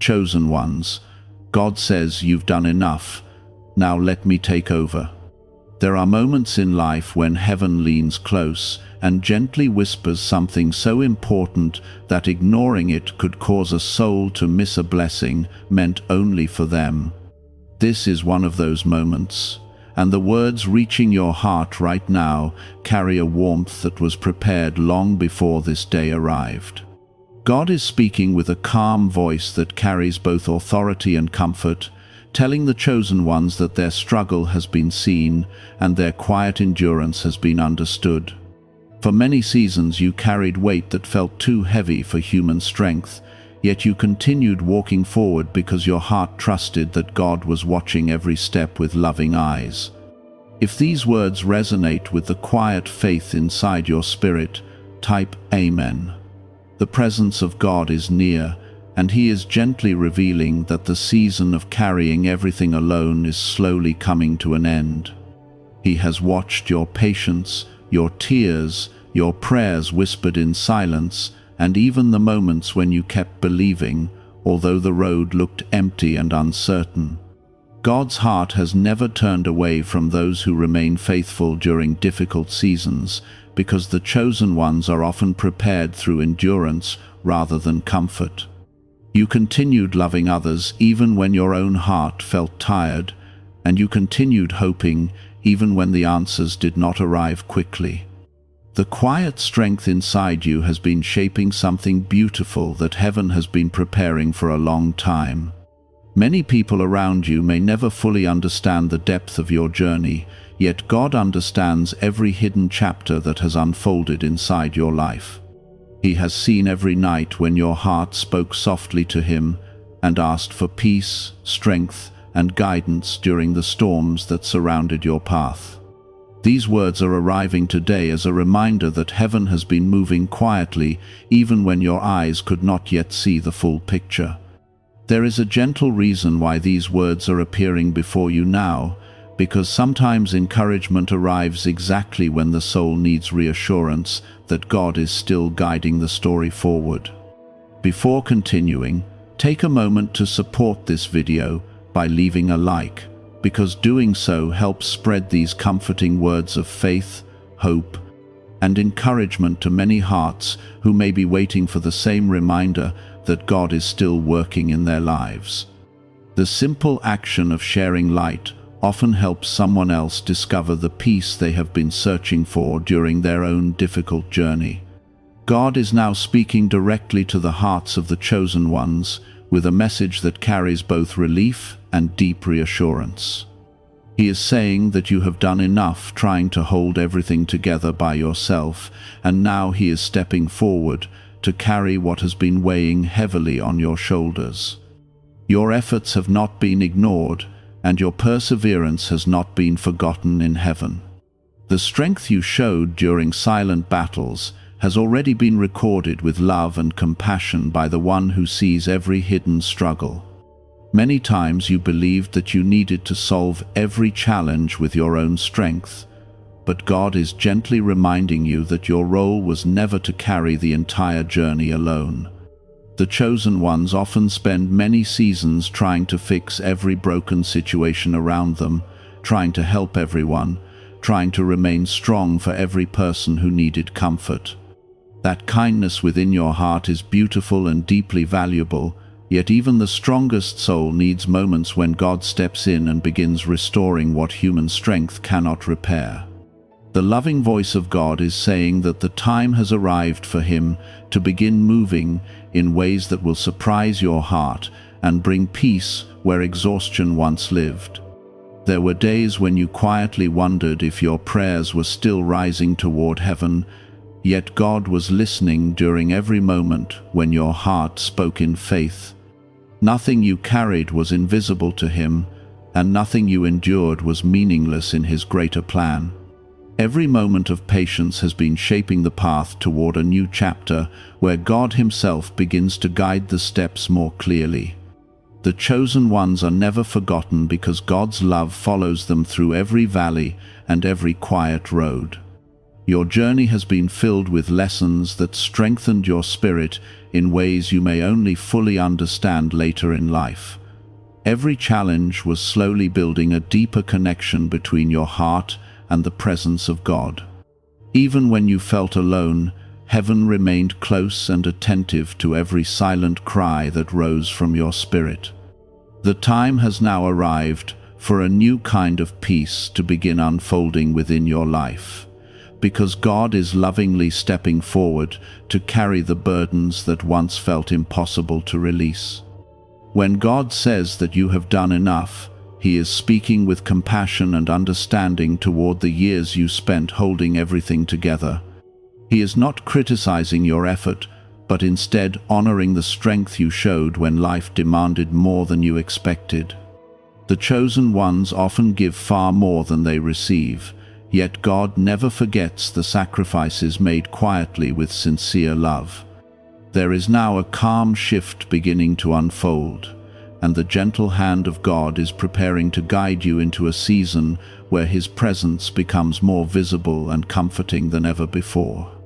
Chosen ones, God says, you've done enough, now let me take over. There are moments in life when heaven leans close and gently whispers something so important that ignoring it could cause a soul to miss a blessing meant only for them. This is one of those moments, and the words reaching your heart right now carry a warmth that was prepared long before this day arrived. God is speaking with a calm voice that carries both authority and comfort, telling the chosen ones that their struggle has been seen and their quiet endurance has been understood. For many seasons you carried weight that felt too heavy for human strength, yet you continued walking forward because your heart trusted that God was watching every step with loving eyes. If these words resonate with the quiet faith inside your spirit, type Amen. The presence of God is near, and He is gently revealing that the season of carrying everything alone is slowly coming to an end. He has watched your patience, your tears, your prayers whispered in silence, and even the moments when you kept believing, although the road looked empty and uncertain. God's heart has never turned away from those who remain faithful during difficult seasons, because the chosen ones are often prepared through endurance rather than comfort. You continued loving others even when your own heart felt tired, and you continued hoping even when the answers did not arrive quickly. The quiet strength inside you has been shaping something beautiful that heaven has been preparing for a long time. Many people around you may never fully understand the depth of your journey, yet God understands every hidden chapter that has unfolded inside your life. He has seen every night when your heart spoke softly to Him and asked for peace, strength, and guidance during the storms that surrounded your path. These words are arriving today as a reminder that heaven has been moving quietly even when your eyes could not yet see the full picture. There is a gentle reason why these words are appearing before you now, because sometimes encouragement arrives exactly when the soul needs reassurance that God is still guiding the story forward. Before continuing, take a moment to support this video by leaving a like, because doing so helps spread these comforting words of faith, hope, and encouragement to many hearts who may be waiting for the same reminder that God is still working in their lives. The simple action of sharing light often helps someone else discover the peace they have been searching for during their own difficult journey. God is now speaking directly to the hearts of the chosen ones with a message that carries both relief and deep reassurance. He is saying that you have done enough trying to hold everything together by yourself, and now He is stepping forward to carry what has been weighing heavily on your shoulders. Your efforts have not been ignored, and your perseverance has not been forgotten in heaven. The strength you showed during silent battles has already been recorded with love and compassion by the One who sees every hidden struggle. Many times you believed that you needed to solve every challenge with your own strength, but God is gently reminding you that your role was never to carry the entire journey alone. The chosen ones often spend many seasons trying to fix every broken situation around them, trying to help everyone, trying to remain strong for every person who needed comfort. That kindness within your heart is beautiful and deeply valuable, yet even the strongest soul needs moments when God steps in and begins restoring what human strength cannot repair. The loving voice of God is saying that the time has arrived for Him to begin moving in ways that will surprise your heart and bring peace where exhaustion once lived. There were days when you quietly wondered if your prayers were still rising toward heaven, yet God was listening during every moment when your heart spoke in faith. Nothing you carried was invisible to Him, and nothing you endured was meaningless in His greater plan. Every moment of patience has been shaping the path toward a new chapter where God Himself begins to guide the steps more clearly. The chosen ones are never forgotten because God's love follows them through every valley and every quiet road. Your journey has been filled with lessons that strengthened your spirit in ways you may only fully understand later in life. Every challenge was slowly building a deeper connection between your heart and the presence of God. Even when you felt alone, heaven remained close and attentive to every silent cry that rose from your spirit. The time has now arrived for a new kind of peace to begin unfolding within your life, because God is lovingly stepping forward to carry the burdens that once felt impossible to release. When God says that you have done enough, He is speaking with compassion and understanding toward the years you spent holding everything together. He is not criticizing your effort, but instead honoring the strength you showed when life demanded more than you expected. The chosen ones often give far more than they receive, yet God never forgets the sacrifices made quietly with sincere love. There is now a calm shift beginning to unfold, and the gentle hand of God is preparing to guide you into a season where His presence becomes more visible and comforting than ever before.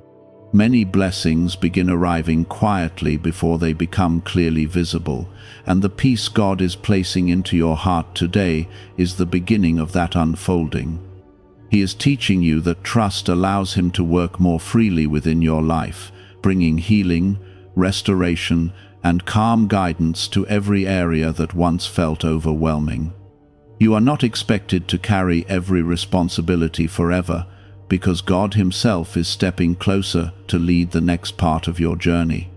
Many blessings begin arriving quietly before they become clearly visible, and the peace God is placing into your heart today is the beginning of that unfolding. He is teaching you that trust allows Him to work more freely within your life, bringing healing, restoration, and calm guidance to every area that once felt overwhelming. You are not expected to carry every responsibility forever, because God Himself is stepping closer to lead the next part of your journey.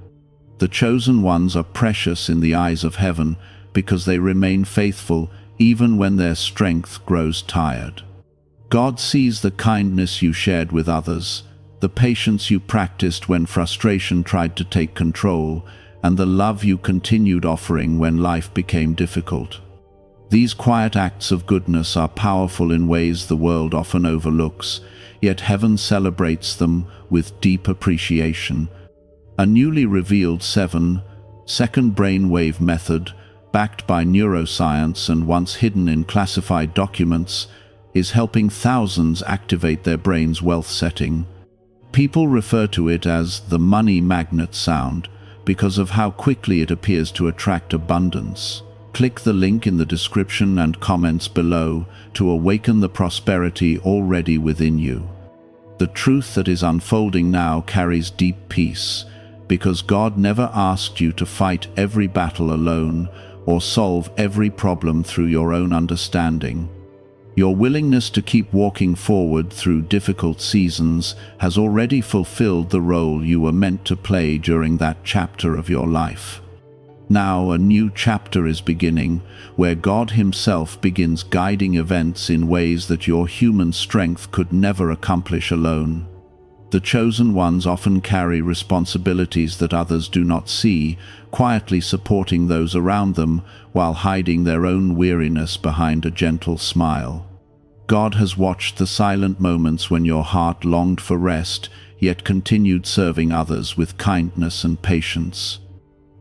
The chosen ones are precious in the eyes of heaven because they remain faithful even when their strength grows tired. God sees the kindness you shared with others, the patience you practiced when frustration tried to take control, and the love you continued offering when life became difficult. These quiet acts of goodness are powerful in ways the world often overlooks, yet heaven celebrates them with deep appreciation. A newly revealed 7-second brainwave method, backed by neuroscience and once hidden in classified documents, is helping thousands activate their brain's wealth setting. People refer to it as the money magnet sound because of how quickly it appears to attract abundance. Click the link in the description and comments below to awaken the prosperity already within you. The truth that is unfolding now carries deep peace, because God never asked you to fight every battle alone or solve every problem through your own understanding. Your willingness to keep walking forward through difficult seasons has already fulfilled the role you were meant to play during that chapter of your life. Now a new chapter is beginning, where God Himself begins guiding events in ways that your human strength could never accomplish alone. The chosen ones often carry responsibilities that others do not see, quietly supporting those around them while hiding their own weariness behind a gentle smile. God has watched the silent moments when your heart longed for rest, yet continued serving others with kindness and patience.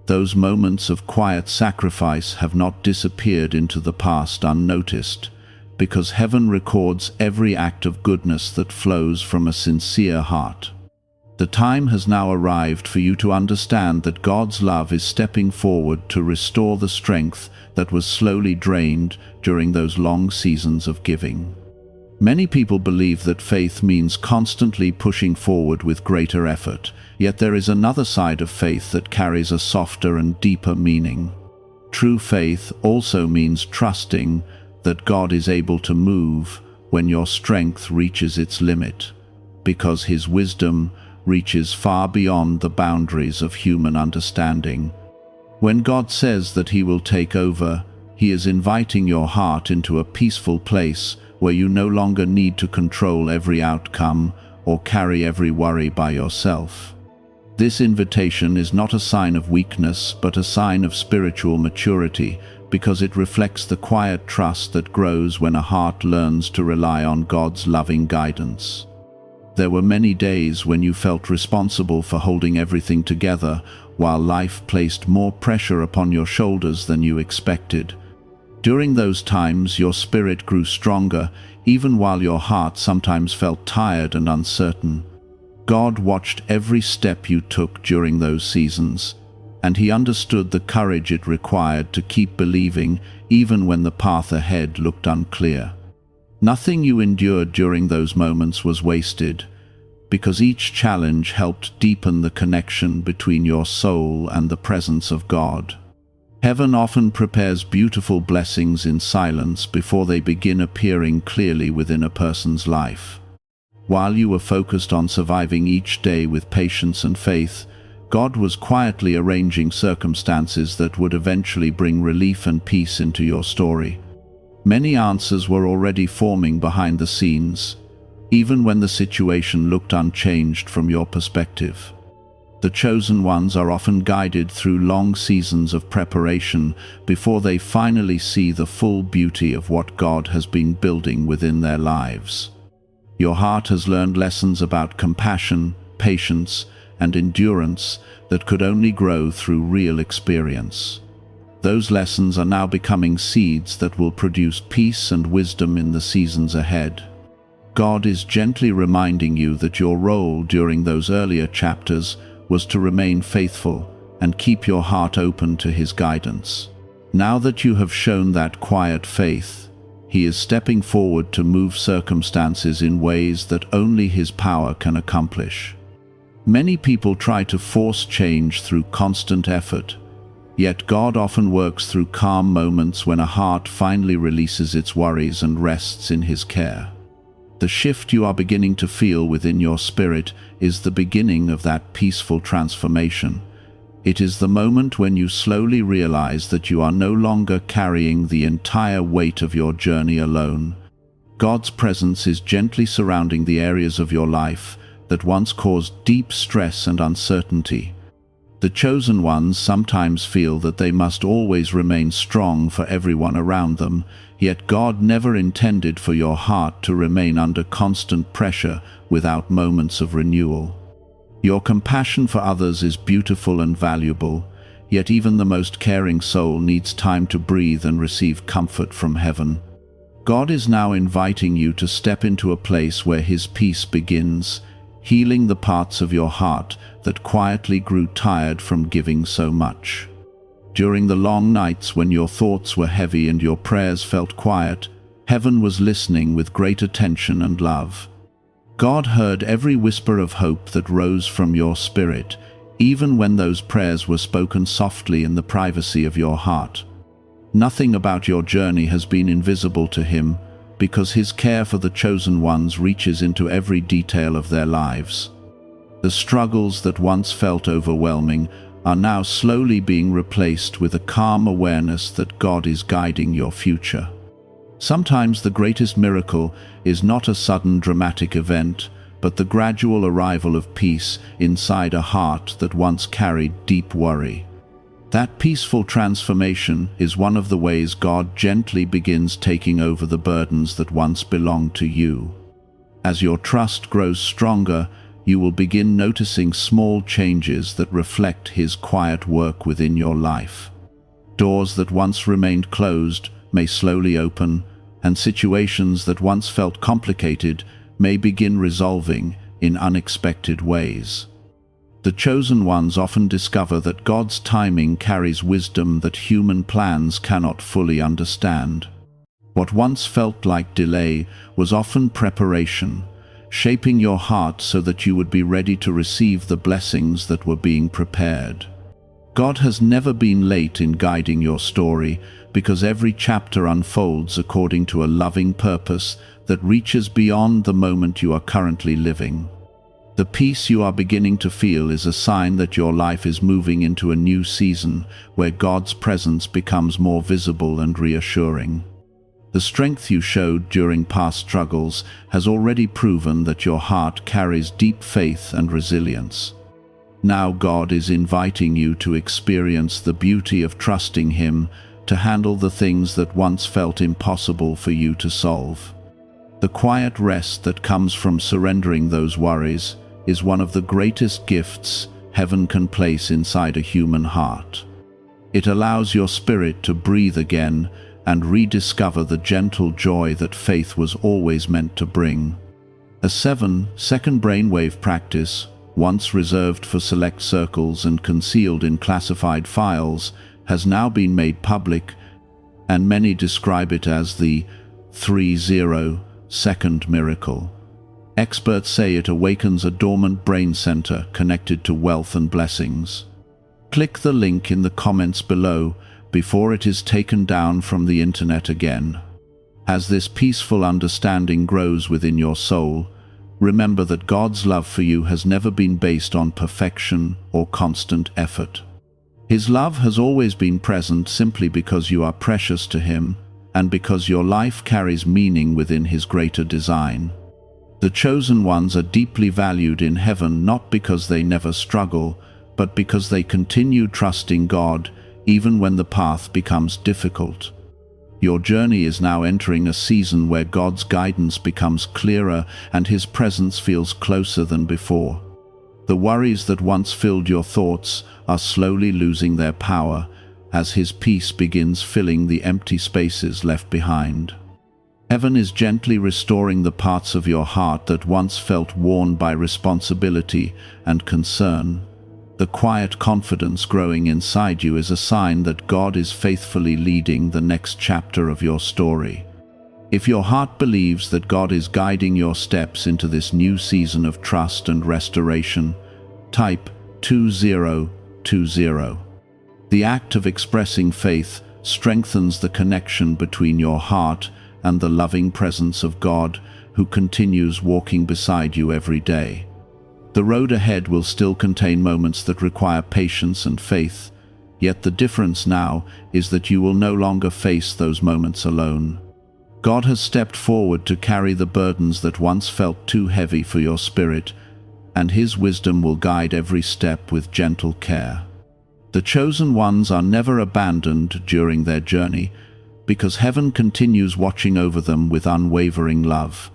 Those moments of quiet sacrifice have not disappeared into the past unnoticed, because heaven records every act of goodness that flows from a sincere heart. The time has now arrived for you to understand that God's love is stepping forward to restore the strength that was slowly drained during those long seasons of giving. Many people believe that faith means constantly pushing forward with greater effort, yet there is another side of faith that carries a softer and deeper meaning. True faith also means trusting that God is able to move when your strength reaches its limit, because His wisdom reaches far beyond the boundaries of human understanding. When God says that He will take over, He is inviting your heart into a peaceful place where you no longer need to control every outcome or carry every worry by yourself. This invitation is not a sign of weakness, but a sign of spiritual maturity, because it reflects the quiet trust that grows when a heart learns to rely on God's loving guidance. There were many days when you felt responsible for holding everything together, while life placed more pressure upon your shoulders than you expected. During those times, your spirit grew stronger, even while your heart sometimes felt tired and uncertain. God watched every step you took during those seasons, and He understood the courage it required to keep believing even when the path ahead looked unclear. Nothing you endured during those moments was wasted, because each challenge helped deepen the connection between your soul and the presence of God. Heaven often prepares beautiful blessings in silence before they begin appearing clearly within a person's life. While you were focused on surviving each day with patience and faith, God was quietly arranging circumstances that would eventually bring relief and peace into your story. Many answers were already forming behind the scenes, even when the situation looked unchanged from your perspective. The chosen ones are often guided through long seasons of preparation before they finally see the full beauty of what God has been building within their lives. Your heart has learned lessons about compassion, patience, and endurance that could only grow through real experience. Those lessons are now becoming seeds that will produce peace and wisdom in the seasons ahead. God is gently reminding you that your role during those earlier chapters was to remain faithful and keep your heart open to His guidance. Now that you have shown that quiet faith, He is stepping forward to move circumstances in ways that only His power can accomplish. Many people try to force change through constant effort, yet God often works through calm moments when a heart finally releases its worries and rests in His care. The shift you are beginning to feel within your spirit is the beginning of that peaceful transformation. It is the moment when you slowly realize that you are no longer carrying the entire weight of your journey alone. God's presence is gently surrounding the areas of your life that once caused deep stress and uncertainty. The chosen ones sometimes feel that they must always remain strong for everyone around them, yet God never intended for your heart to remain under constant pressure without moments of renewal. Your compassion for others is beautiful and valuable, yet even the most caring soul needs time to breathe and receive comfort from heaven. God is now inviting you to step into a place where His peace begins, healing the parts of your heart that quietly grew tired from giving so much. During the long nights when your thoughts were heavy and your prayers felt quiet, heaven was listening with great attention and love. God heard every whisper of hope that rose from your spirit, even when those prayers were spoken softly in the privacy of your heart. Nothing about your journey has been invisible to Him, because His care for the chosen ones reaches into every detail of their lives. The struggles that once felt overwhelming are now slowly being replaced with a calm awareness that God is guiding your future. Sometimes the greatest miracle is not a sudden dramatic event, but the gradual arrival of peace inside a heart that once carried deep worry. That peaceful transformation is one of the ways God gently begins taking over the burdens that once belonged to you. As your trust grows stronger, you will begin noticing small changes that reflect His quiet work within your life. Doors that once remained closed may slowly open, and situations that once felt complicated may begin resolving in unexpected ways. The chosen ones often discover that God's timing carries wisdom that human plans cannot fully understand. What once felt like delay was often preparation, shaping your heart so that you would be ready to receive the blessings that were being prepared. God has never been late in guiding your story, because every chapter unfolds according to a loving purpose that reaches beyond the moment you are currently living. The peace you are beginning to feel is a sign that your life is moving into a new season where God's presence becomes more visible and reassuring. The strength you showed during past struggles has already proven that your heart carries deep faith and resilience. Now God is inviting you to experience the beauty of trusting Him to handle the things that once felt impossible for you to solve. The quiet rest that comes from surrendering those worries is one of the greatest gifts heaven can place inside a human heart. It allows your spirit to breathe again and rediscover the gentle joy that faith was always meant to bring. A 7-second brainwave practice, once reserved for select circles and concealed in classified files, has now been made public, and many describe it as the 30-second miracle. Experts say it awakens a dormant brain center connected to wealth and blessings. Click the link in the comments below before it is taken down from the internet again. As this peaceful understanding grows within your soul, remember that God's love for you has never been based on perfection or constant effort. His love has always been present simply because you are precious to Him and because your life carries meaning within His greater design. The chosen ones are deeply valued in heaven not because they never struggle, but because they continue trusting God even when the path becomes difficult. Your journey is now entering a season where God's guidance becomes clearer and His presence feels closer than before. The worries that once filled your thoughts are slowly losing their power as His peace begins filling the empty spaces left behind. Heaven is gently restoring the parts of your heart that once felt worn by responsibility and concern. The quiet confidence growing inside you is a sign that God is faithfully leading the next chapter of your story. If your heart believes that God is guiding your steps into this new season of trust and restoration, type 2020. The act of expressing faith strengthens the connection between your heart and the loving presence of God, who continues walking beside you every day. The road ahead will still contain moments that require patience and faith, yet the difference now is that you will no longer face those moments alone. God has stepped forward to carry the burdens that once felt too heavy for your spirit, and His wisdom will guide every step with gentle care. The chosen ones are never abandoned during their journey, because heaven continues watching over them with unwavering love.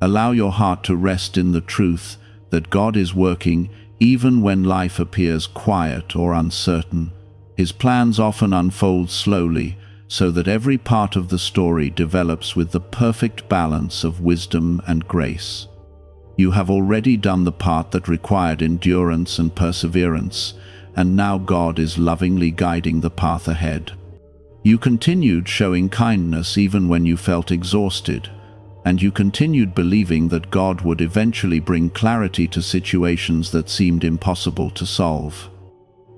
Allow your heart to rest in the truth that God is working even when life appears quiet or uncertain. His plans often unfold slowly, so that every part of the story develops with the perfect balance of wisdom and grace. You have already done the part that required endurance and perseverance, and now God is lovingly guiding the path ahead. You continued showing kindness even when you felt exhausted, and you continued believing that God would eventually bring clarity to situations that seemed impossible to solve.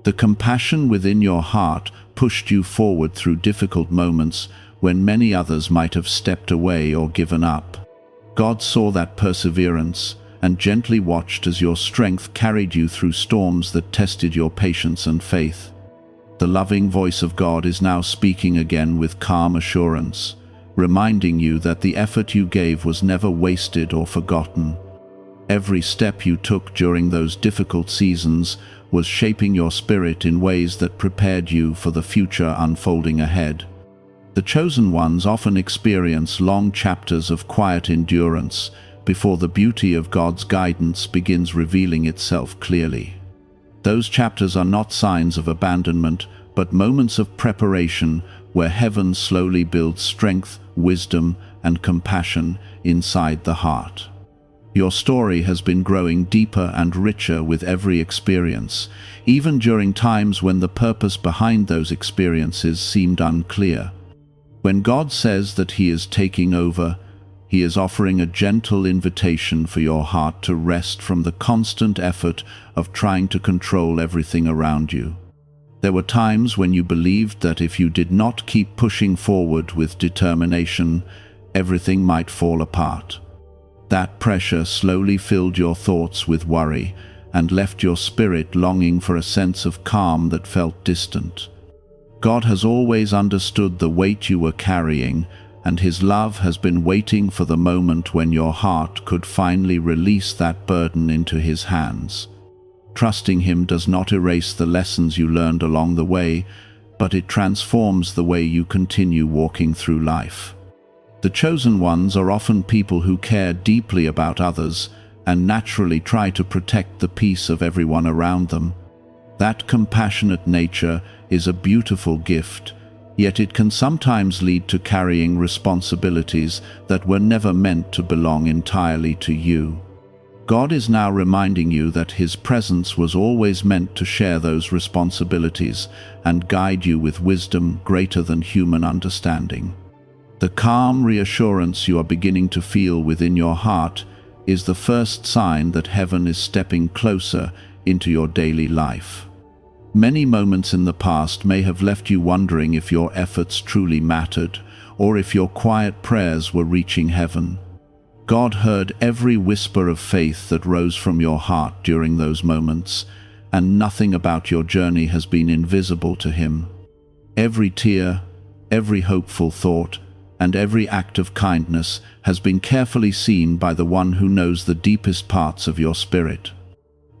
The compassion within your heart pushed you forward through difficult moments when many others might have stepped away or given up. God saw that perseverance and gently watched as your strength carried you through storms that tested your patience and faith. The loving voice of God is now speaking again with calm assurance, reminding you that the effort you gave was never wasted or forgotten. Every step you took during those difficult seasons was shaping your spirit in ways that prepared you for the future unfolding ahead. The chosen ones often experience long chapters of quiet endurance before the beauty of God's guidance begins revealing itself clearly. Those chapters are not signs of abandonment, but moments of preparation where heaven slowly builds strength, wisdom, and compassion inside the heart. Your story has been growing deeper and richer with every experience, even during times when the purpose behind those experiences seemed unclear. When God says that He is taking over, He is offering a gentle invitation for your heart to rest from the constant effort of trying to control everything around you. There were times when you believed that if you did not keep pushing forward with determination, everything might fall apart. That pressure slowly filled your thoughts with worry and left your spirit longing for a sense of calm that felt distant. God has always understood the weight you were carrying, and His love has been waiting for the moment when your heart could finally release that burden into His hands. Trusting Him does not erase the lessons you learned along the way, but it transforms the way you continue walking through life. The chosen ones are often people who care deeply about others and naturally try to protect the peace of everyone around them. That compassionate nature is a beautiful gift, Yet it can sometimes lead to carrying responsibilities that were never meant to belong entirely to you. God is now reminding you that His presence was always meant to share those responsibilities and guide you with wisdom greater than human understanding. The calm reassurance you are beginning to feel within your heart is the first sign that heaven is stepping closer into your daily life. Many moments in the past may have left you wondering if your efforts truly mattered, or if your quiet prayers were reaching heaven. God heard every whisper of faith that rose from your heart during those moments, and nothing about your journey has been invisible to Him. Every tear, every hopeful thought, and every act of kindness has been carefully seen by the One who knows the deepest parts of your spirit.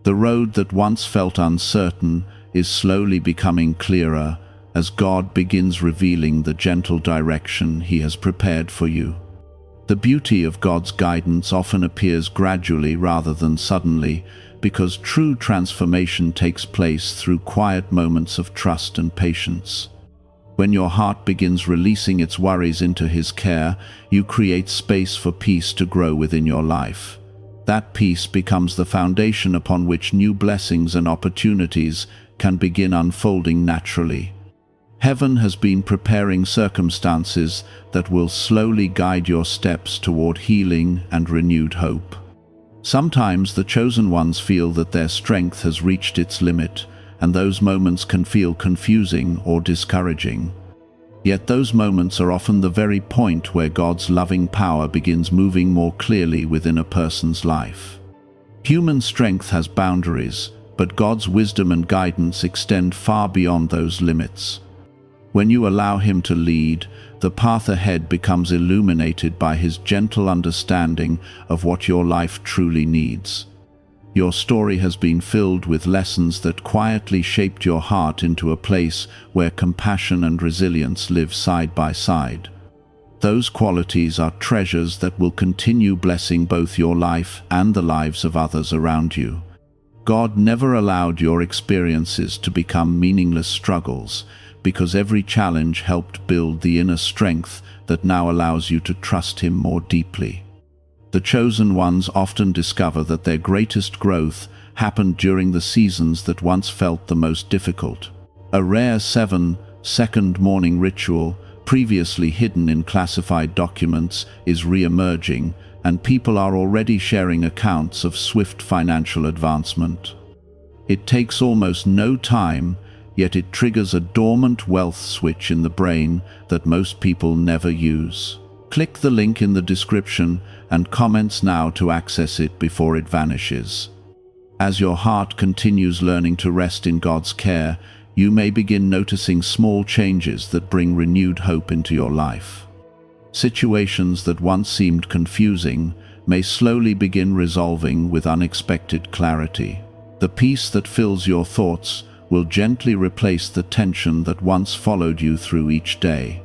The road that once felt uncertain is slowly becoming clearer as God begins revealing the gentle direction He has prepared for you. The beauty of God's guidance often appears gradually rather than suddenly, because true transformation takes place through quiet moments of trust and patience. When your heart begins releasing its worries into His care, you create space for peace to grow within your life. That peace becomes the foundation upon which new blessings and opportunities can begin unfolding naturally. Heaven has been preparing circumstances that will slowly guide your steps toward healing and renewed hope. Sometimes the chosen ones feel that their strength has reached its limit, and those moments can feel confusing or discouraging. Yet those moments are often the very point where God's loving power begins moving more clearly within a person's life. Human strength has boundaries, but God's wisdom and guidance extend far beyond those limits. When you allow Him to lead, the path ahead becomes illuminated by His gentle understanding of what your life truly needs. Your story has been filled with lessons that quietly shaped your heart into a place where compassion and resilience live side by side. Those qualities are treasures that will continue blessing both your life and the lives of others around you. God never allowed your experiences to become meaningless struggles, because every challenge helped build the inner strength that now allows you to trust Him more deeply. The chosen ones often discover that their greatest growth happened during the seasons that once felt the most difficult. A rare 7-second morning ritual, previously hidden in classified documents, is re-emerging, and people are already sharing accounts of swift financial advancement. It takes almost no time, yet it triggers a dormant wealth switch in the brain that most people never use. Click the link in the description and comments now to access it before it vanishes. As your heart continues learning to rest in God's care, you may begin noticing small changes that bring renewed hope into your life. Situations that once seemed confusing may slowly begin resolving with unexpected clarity. The peace that fills your thoughts will gently replace the tension that once followed you through each day.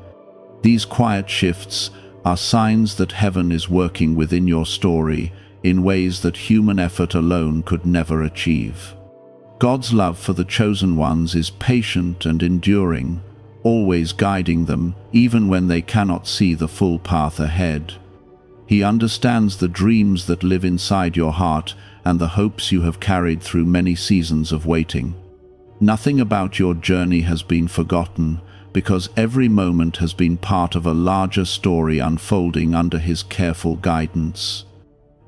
These quiet shifts are signs that heaven is working within your story in ways that human effort alone could never achieve. God's love for the chosen ones is patient and enduring, always guiding them even when they cannot see the full path ahead. He understands the dreams that live inside your heart and the hopes you have carried through many seasons of waiting. Nothing about your journey has been forgotten, because every moment has been part of a larger story unfolding under His careful guidance.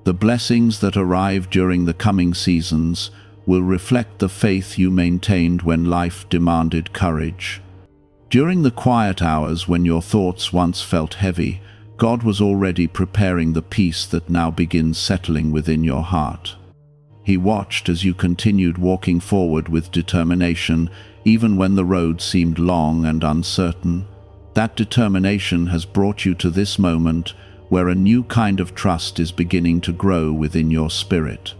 The blessings that arrive during the coming seasons will reflect the faith you maintained when life demanded courage. During the quiet hours when your thoughts once felt heavy, God was already preparing the peace that now begins settling within your heart. He watched as you continued walking forward with determination, even when the road seemed long and uncertain. That determination has brought you to this moment where a new kind of trust is beginning to grow within your spirit.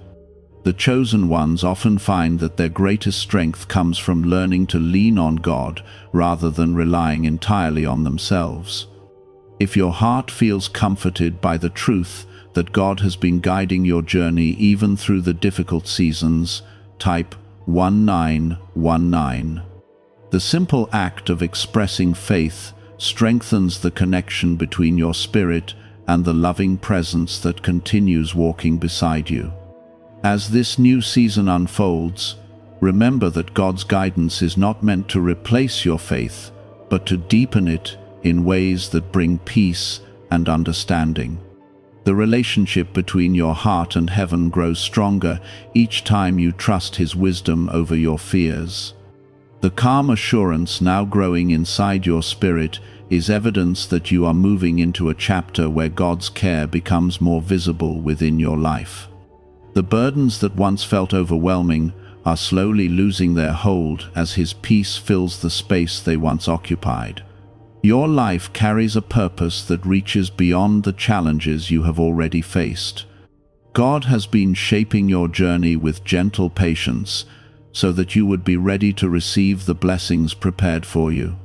The chosen ones often find that their greatest strength comes from learning to lean on God rather than relying entirely on themselves. If your heart feels comforted by the truth that God has been guiding your journey even through the difficult seasons, type 1919. The simple act of expressing faith strengthens the connection between your spirit and the loving presence that continues walking beside you. As this new season unfolds, remember that God's guidance is not meant to replace your faith, but to deepen it in ways that bring peace and understanding. The relationship between your heart and heaven grows stronger each time you trust His wisdom over your fears. The calm assurance now growing inside your spirit is evidence that you are moving into a chapter where God's care becomes more visible within your life. The burdens that once felt overwhelming are slowly losing their hold as His peace fills the space they once occupied. Your life carries a purpose that reaches beyond the challenges you have already faced. God has been shaping your journey with gentle patience so that you would be ready to receive the blessings prepared for you.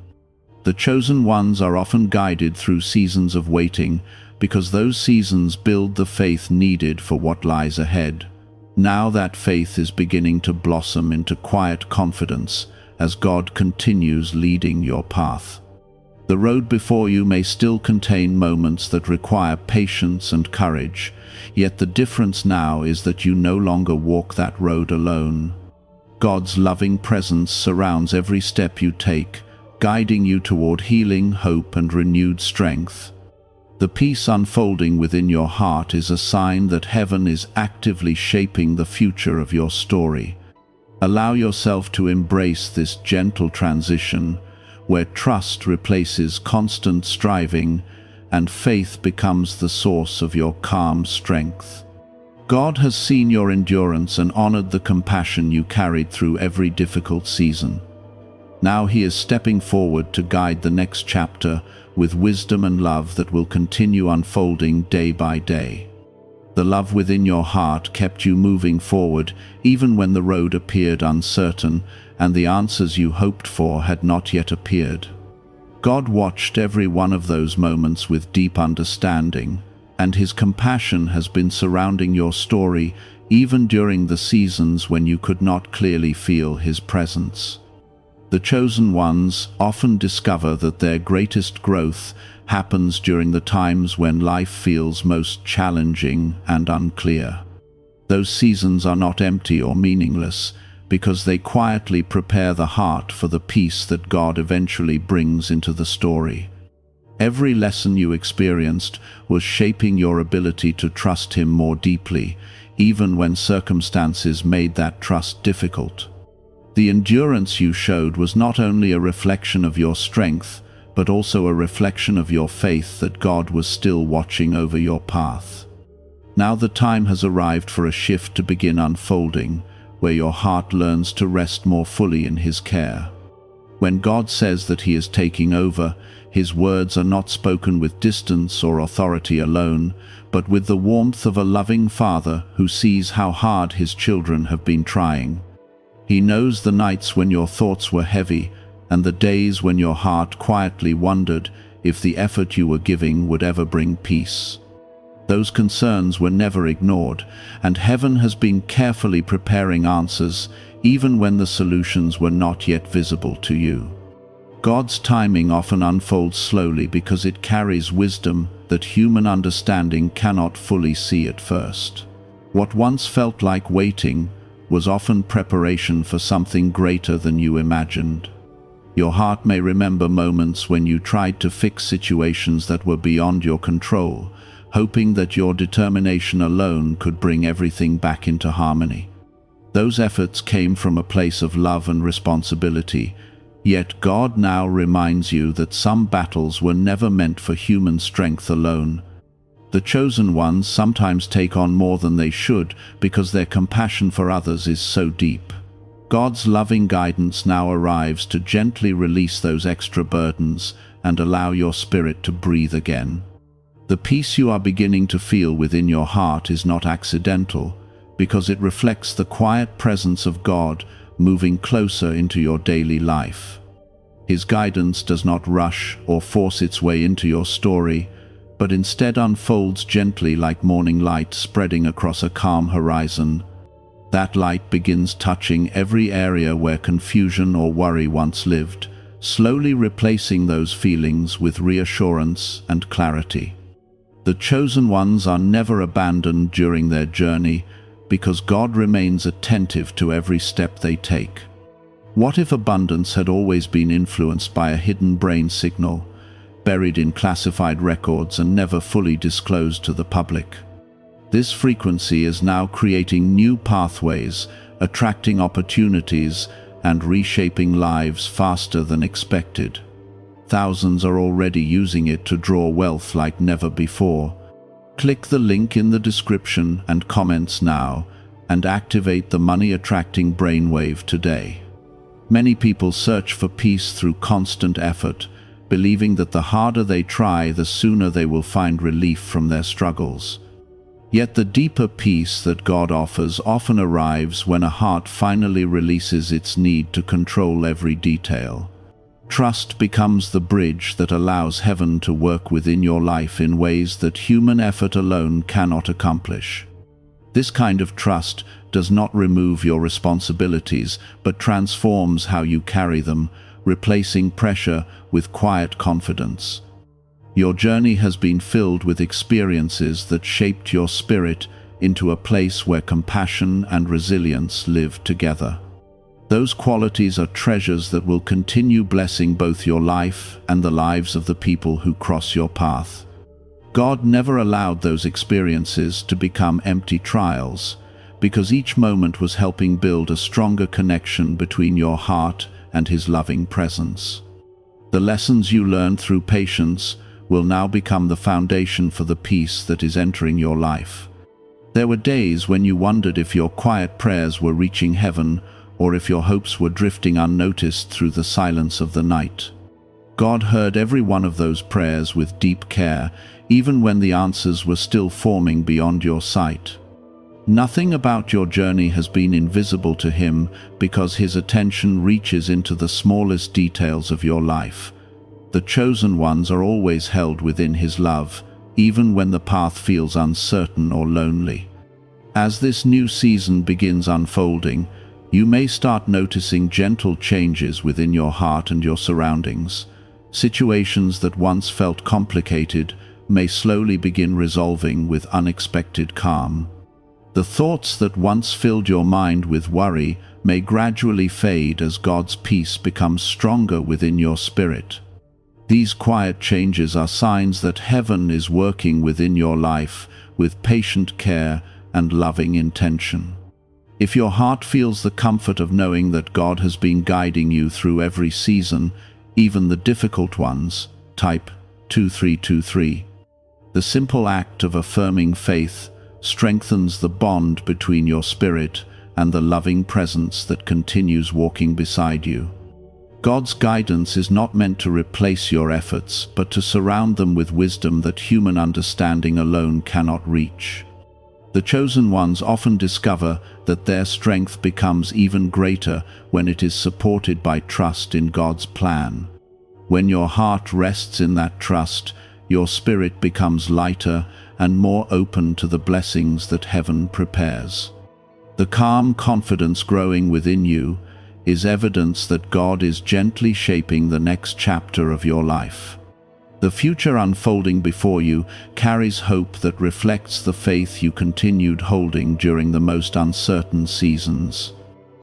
The chosen ones are often guided through seasons of waiting because those seasons build the faith needed for what lies ahead. Now that faith is beginning to blossom into quiet confidence as God continues leading your path. The road before you may still contain moments that require patience and courage, yet the difference now is that you no longer walk that road alone. God's loving presence surrounds every step you take, guiding you toward healing, hope, and renewed strength. The peace unfolding within your heart is a sign that heaven is actively shaping the future of your story. Allow yourself to embrace this gentle transition, where trust replaces constant striving and faith becomes the source of your calm strength. God has seen your endurance and honored the compassion you carried through every difficult season. Now He is stepping forward to guide the next chapter with wisdom and love that will continue unfolding day by day. The love within your heart kept you moving forward even when the road appeared uncertain and the answers you hoped for had not yet appeared. God watched every one of those moments with deep understanding, and His compassion has been surrounding your story even during the seasons when you could not clearly feel His presence. The chosen ones often discover that their greatest growth happens during the times when life feels most challenging and unclear. Those seasons are not empty or meaningless because they quietly prepare the heart for the peace that God eventually brings into the story. Every lesson you experienced was shaping your ability to trust Him more deeply, even when circumstances made that trust difficult. The endurance you showed was not only a reflection of your strength, but also a reflection of your faith that God was still watching over your path. Now the time has arrived for a shift to begin unfolding, where your heart learns to rest more fully in His care. When God says that He is taking over, His words are not spoken with distance or authority alone, but with the warmth of a loving Father who sees how hard His children have been trying. He knows the nights when your thoughts were heavy and the days when your heart quietly wondered if the effort you were giving would ever bring peace. Those concerns were never ignored, and heaven has been carefully preparing answers even when the solutions were not yet visible to you. God's timing often unfolds slowly because it carries wisdom that human understanding cannot fully see at first. What once felt like waiting was often preparation for something greater than you imagined. Your heart may remember moments when you tried to fix situations that were beyond your control, hoping that your determination alone could bring everything back into harmony. Those efforts came from a place of love and responsibility, yet God now reminds you that some battles were never meant for human strength alone. The chosen ones sometimes take on more than they should because their compassion for others is so deep. God's loving guidance now arrives to gently release those extra burdens and allow your spirit to breathe again. The peace you are beginning to feel within your heart is not accidental, because it reflects the quiet presence of God moving closer into your daily life. His guidance does not rush or force its way into your story, but instead unfolds gently like morning light spreading across a calm horizon. That light begins touching every area where confusion or worry once lived, slowly replacing those feelings with reassurance and clarity. The chosen ones are never abandoned during their journey because God remains attentive to every step they take. What if abundance had always been influenced by a hidden brain signal, buried in classified records and never fully disclosed to the public? This frequency is now creating new pathways, attracting opportunities, and reshaping lives faster than expected. Thousands are already using it to draw wealth like never before. Click the link in the description and comments now, and activate the money-attracting brainwave today. Many people search for peace through constant effort, believing that the harder they try, the sooner they will find relief from their struggles. Yet the deeper peace that God offers often arrives when a heart finally releases its need to control every detail. Trust becomes the bridge that allows heaven to work within your life in ways that human effort alone cannot accomplish. This kind of trust does not remove your responsibilities, but transforms how you carry them, replacing pressure with quiet confidence. Your journey has been filled with experiences that shaped your spirit into a place where compassion and resilience live together. Those qualities are treasures that will continue blessing both your life and the lives of the people who cross your path. God never allowed those experiences to become empty trials, because each moment was helping build a stronger connection between your heart and His loving presence. The lessons you learned through patience will now become the foundation for the peace that is entering your life. There were days when you wondered if your quiet prayers were reaching heaven, or if your hopes were drifting unnoticed through the silence of the night. God heard every one of those prayers with deep care, even when the answers were still forming beyond your sight. Nothing about your journey has been invisible to Him, because His attention reaches into the smallest details of your life. The chosen ones are always held within His love, even when the path feels uncertain or lonely. As this new season begins unfolding, you may start noticing gentle changes within your heart and your surroundings. Situations that once felt complicated may slowly begin resolving with unexpected calm. The thoughts that once filled your mind with worry may gradually fade as God's peace becomes stronger within your spirit. These quiet changes are signs that heaven is working within your life with patient care and loving intention. If your heart feels the comfort of knowing that God has been guiding you through every season, even the difficult ones, type 2323. The simple act of affirming faith strengthens the bond between your spirit and the loving presence that continues walking beside you. God's guidance is not meant to replace your efforts, but to surround them with wisdom that human understanding alone cannot reach. The chosen ones often discover that their strength becomes even greater when it is supported by trust in God's plan. When your heart rests in that trust, your spirit becomes lighter and more open to the blessings that heaven prepares. The calm confidence growing within you is evidence that God is gently shaping the next chapter of your life. The future unfolding before you carries hope that reflects the faith you continued holding during the most uncertain seasons.